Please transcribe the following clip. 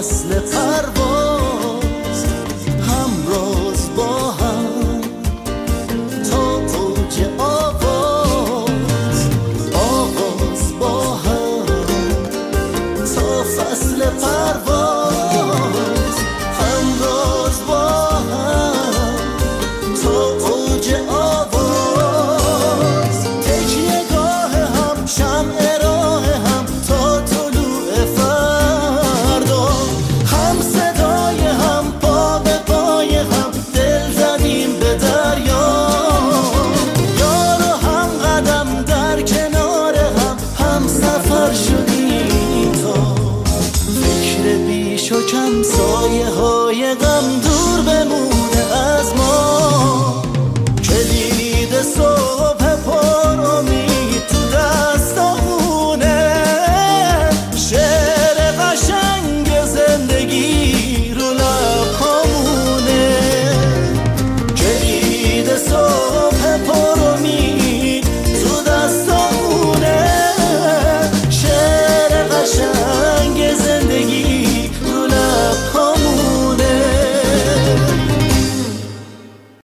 فصل پرواز همراز با هم تا اوج آواز با هم تا فصل پرواز همراز با هم تا اوج آواز تکیه گاه هم شمع راه هم تا طلوع فردا هم صدای هم پا به پای هم دل زدیم به دریا یار و هم قدم در کنار هم سفر شدیم تا فکر بیش و کم سایه های غم دور بمونه از ما کلید